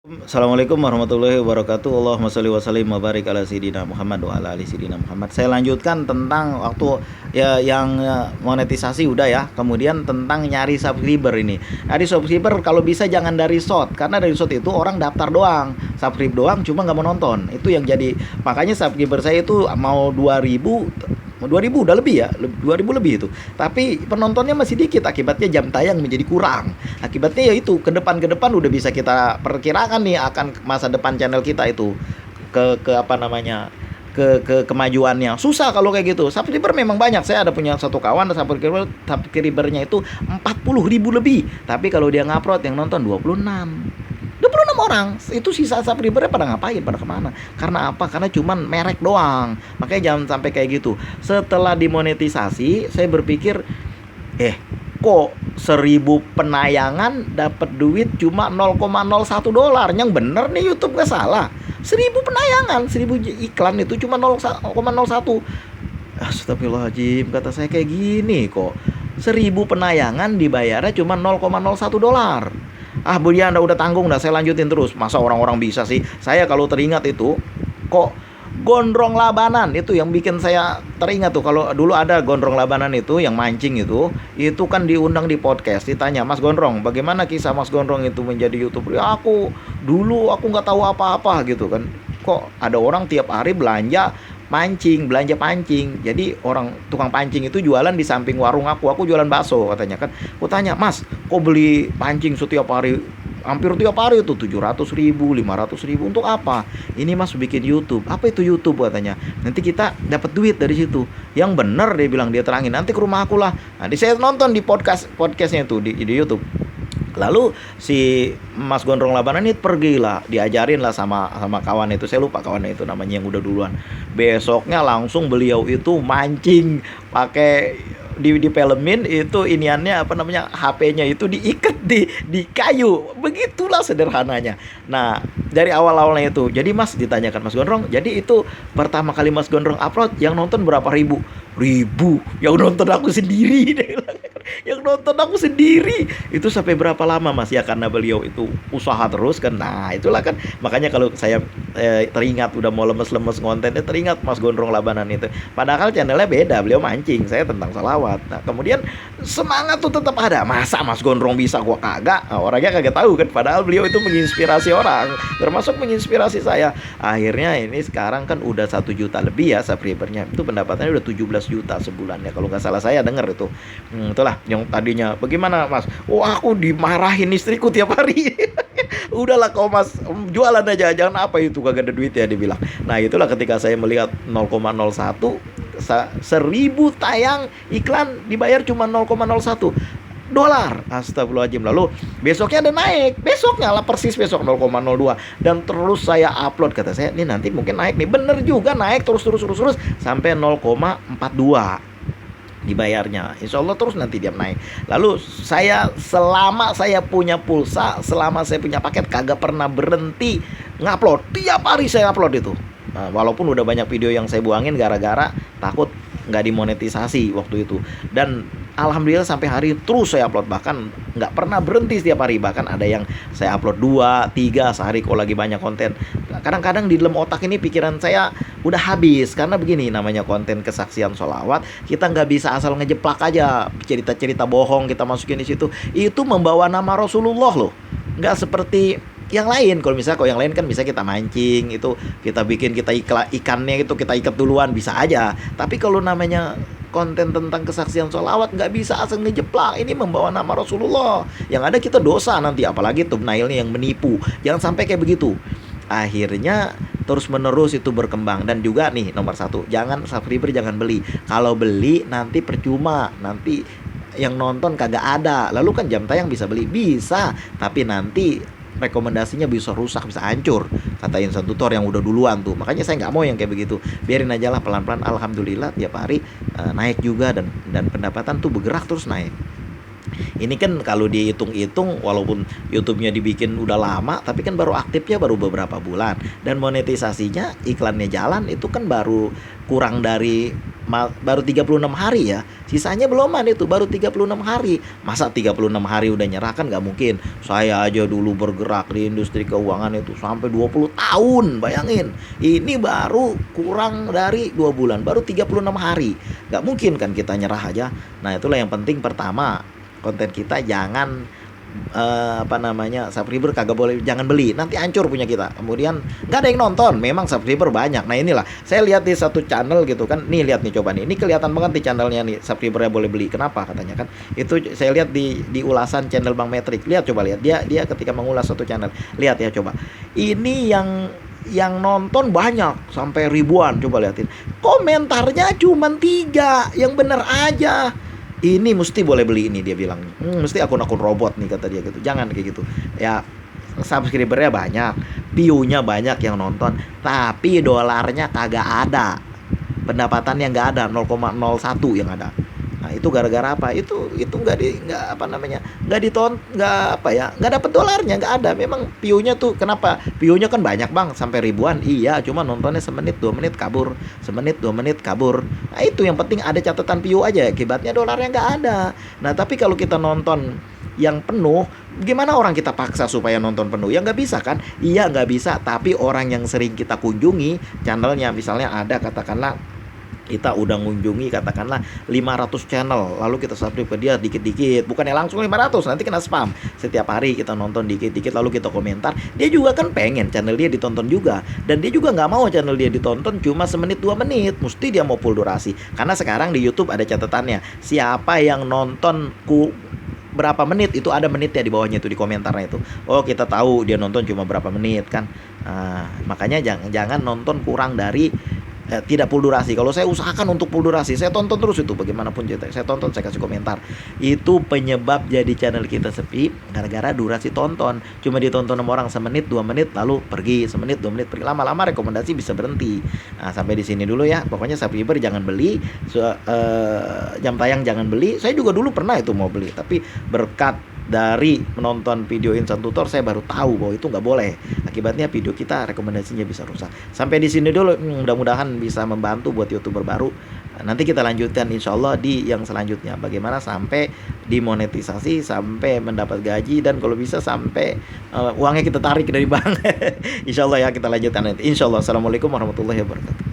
Assalamualaikum warahmatullahi wabarakatuh. Allahumma sholli wa sallim wa barik ala sayyidina Muhammad wa ala ali sayyidina Muhammad. Saya lanjutkan tentang waktu monetisasi udah ya. Kemudian tentang nyari subscriber ini. Nyari subscriber kalau bisa jangan dari short, karena dari short itu orang daftar doang, subscribe doang cuma nggak mau nonton. Itu yang jadi makanya subscriber saya itu mau 2000 udah lebih ya, 2000 lebih itu. Tapi penontonnya masih dikit, akibatnya jam tayang menjadi kurang. Akibatnya ya itu, ke depan udah bisa kita perkirakan nih akan masa depan channel kita itu ke apa namanya? Ke kemajuannya. Susah kalau kayak gitu. Subscriber memang banyak. Saya ada punya satu kawan subscribernya itu 40.000 lebih. Tapi kalau dia ngupload yang nonton 26 orang. Itu sisa subscribernya pada ngapain, pada kemana? Karena apa? Karena cuman merek doang. Makanya jangan sampai kayak gitu. Setelah dimonetisasi, saya berpikir kok 1000 penayangan dapat duit cuma $0,01. Yang bener nih YouTube gak salah. 1000 penayangan, 1000 iklan itu cuma 0,01. Astagfirullahaladzim, kata saya kayak gini kok. 1000 penayangan dibayarnya cuma $0,01. Bu ya, Anda udah tanggung, dah saya lanjutin terus. Masa orang-orang bisa sih? Saya kalau teringat itu, kok Gondrong Labanan itu yang bikin saya teringat tuh. Kalau dulu ada Gondrong Labanan itu yang mancing itu kan diundang di podcast, ditanya, "Mas Gondrong, bagaimana kisah Mas Gondrong itu menjadi YouTuber?" "Ya dulu aku nggak tahu apa-apa," gitu kan. Kok ada orang tiap hari belanja pancing. Jadi orang tukang pancing itu jualan di samping warung aku jualan bakso katanya kan. Aku tanya, "Mas, kok beli pancing setiap hari, hampir tiap hari itu 700.000, 500.000 untuk apa?" "Ini Mas bikin YouTube." "Apa itu YouTube?" katanya. "Nanti kita dapat duit dari situ." "Yang bener," dia bilang, dia terangin, "nanti ke rumah aku lah." Nanti saya nonton di podcastnya itu di YouTube. Lalu si Mas Gondrong Labanan ini pergilah, diajarin lah sama kawan itu, saya lupa kawannya itu namanya yang udah duluan. Besoknya langsung beliau itu mancing pakai di filmin itu iniannya apa namanya, HP-nya itu diikat di kayu. Begitulah sederhananya. Nah, dari awal-awalnya itu. Jadi Mas ditanyakan Mas Gondrong, "Jadi itu pertama kali Mas Gondrong upload yang nonton berapa ribu?" "Ribu, yang nonton aku sendiri." Yang nonton aku sendiri. "Itu sampai berapa lama Mas?" "Ya karena beliau itu usaha terus kan." Nah itulah kan, makanya kalau saya teringat udah mau lemes-lemes kontennya, teringat Mas Gondrong Labanan itu. Padahal channelnya beda, beliau mancing, saya tentang salawat. Nah kemudian semangat tuh tetap ada. Masa Mas Gondrong bisa, gua kagak? Nah, orangnya kagak tahu kan, padahal beliau itu menginspirasi orang, termasuk menginspirasi saya. Akhirnya ini sekarang kan udah 1 juta lebih ya subscribernya. Itu pendapatannya udah 17 juta sebulan ya, kalau nggak salah saya denger itu. Itulah yang tadinya, "Bagaimana Mas?" Aku dimarahin istriku tiap hari." "Udahlah kau Mas, jualan aja, jangan apa itu, kagak ada duit ya," dibilang. Nah itulah ketika saya melihat 0,01, 1000 tayang iklan dibayar cuma $0,01. Astagfirullahaladzim. Lalu besoknya ada naik, besoknya lah persis besok 0,02, dan terus saya upload. Kata saya, "Ini nanti mungkin naik nih." Bener juga, naik terus sampai 0,42 dibayarnya. Insya Allah terus nanti dia naik. Lalu selama saya punya pulsa, selama saya punya paket, kagak pernah berhenti ngupload. Tiap hari saya upload itu. Nah, walaupun udah banyak video yang saya buangin gara-gara takut nggak dimonetisasi waktu itu. Dan alhamdulillah sampai hari terus saya upload, bahkan nggak pernah berhenti setiap hari. Bahkan ada yang saya upload 2, 3 sehari kalau lagi banyak konten. Kadang-kadang di dalam otak ini pikiran saya udah habis, karena begini, namanya konten kesaksian sholawat, kita nggak bisa asal ngejeplak aja cerita-cerita bohong kita masukin di situ. Itu membawa nama Rasulullah loh, nggak seperti yang lain. Kalau yang lain kan bisa kita mancing, itu kita bikin, kita ikannya itu kita ikat duluan, bisa aja. Tapi kalau namanya konten tentang kesaksian sholawat, nggak bisa asal ngejeplak. Ini membawa nama Rasulullah, yang ada kita dosa nanti, apalagi thumbnailnya yang menipu. Jangan sampai kayak begitu. Akhirnya terus menerus itu berkembang. Dan juga nih nomor 1, jangan subscriber jangan beli. Kalau beli nanti percuma, nanti yang nonton kagak ada. Lalu kan jam tayang bisa beli, bisa, tapi nanti rekomendasinya bisa rusak, bisa hancur, kata Insan Tutor yang udah duluan tuh. Makanya saya nggak mau yang kayak begitu. Biarin aja lah pelan-pelan. Alhamdulillah tiap hari naik juga, dan pendapatan tuh bergerak terus naik. Ini kan kalau dihitung-hitung walaupun YouTube-nya dibikin udah lama, tapi kan baru aktifnya baru beberapa bulan, dan monetisasinya iklannya jalan itu kan baru kurang dari baru 36 hari ya. Sisanya beloman itu baru 36 hari. Masa 36 hari udah nyerah, kan nggak mungkin. Saya aja dulu bergerak di industri keuangan itu sampai 20 tahun, bayangin. Ini baru kurang dari 2 bulan, baru 36 hari. Nggak mungkin kan kita nyerah aja. Nah, itulah yang penting. Pertama, konten kita jangan apa namanya, subscriber kagak boleh, jangan beli, nanti hancur punya kita. Kemudian nggak ada yang nonton, memang subscriber banyak. Nah, inilah saya lihat di satu channel gitu kan, nih lihat nih, coba nih, ini kelihatan banget di channelnya nih, subscribernya boleh beli. Kenapa katanya kan? Itu saya lihat di ulasan channel Bang Metrik. Lihat, coba lihat, dia ketika mengulas satu channel, lihat ya coba, ini yang nonton banyak sampai ribuan, coba liatin komentarnya cuman 3 yang bener aja. Ini mesti boleh beli ini, dia bilang. Mesti akun-akun robot nih, kata dia gitu. Jangan kayak gitu. Ya, subscribernya banyak, view-nya banyak yang nonton, tapi dolarnya kagak ada. Pendapatannya nggak ada, 0,01 yang ada. Nah, itu gara-gara apa? Itu nggak apa namanya? Nggak dapet dolarnya, nggak ada. Memang view-nya tuh, kenapa? View-nya kan banyak, Bang, sampai ribuan. Iya, cuma nontonnya semenit, 2 menit kabur. Semenit, 2 menit kabur. Nah, itu yang penting ada catatan view aja. Akibatnya dolarnya nggak ada. Nah, tapi kalau kita nonton yang penuh, gimana orang kita paksa supaya nonton penuh? Ya nggak bisa kan? Iya, nggak bisa. Tapi orang yang sering kita kunjungi channelnya, misalnya ada katakanlah kita udah ngunjungi katakanlah 500 channel, lalu kita subscribe ke dia dikit-dikit, bukannya langsung 500, nanti kena spam. Setiap hari kita nonton dikit-dikit, lalu kita komentar, dia juga kan pengen channel dia ditonton juga, dan dia juga nggak mau channel dia ditonton cuma semenit 2 menit, mesti dia mau full durasi. Karena sekarang di YouTube ada catatannya, siapa yang nonton berapa menit, itu ada menitnya di bawahnya itu, di komentarnya itu. Oh, kita tahu dia nonton cuma berapa menit kan. Makanya jangan nonton kurang dari tidak full durasi. Kalau saya usahakan untuk full durasi, saya tonton terus itu bagaimanapun cerita, saya tonton, saya kasih komentar. Itu penyebab jadi channel kita sepi gara-gara durasi tonton. Cuma ditonton sama orang semenit 2 menit lalu pergi, semenit 2 menit pergi, lama-lama rekomendasi bisa berhenti. Nah, sampai di sini dulu ya. Pokoknya subscriber jangan beli, jam tayang jangan beli. Saya juga dulu pernah itu mau beli, tapi berkat dari menonton video Insan Tutor saya baru tahu bahwa itu nggak boleh. Akibatnya video kita rekomendasinya bisa rusak. Sampai di sini dulu, mudah-mudahan bisa membantu buat YouTuber baru. Nanti kita lanjutkan insya Allah di yang selanjutnya, bagaimana sampai dimonetisasi, sampai mendapat gaji, dan kalau bisa sampai uangnya kita tarik dari bank. Insya Allah ya, kita lanjutkan nanti. Insya Allah. Assalamualaikum warahmatullahi wabarakatuh.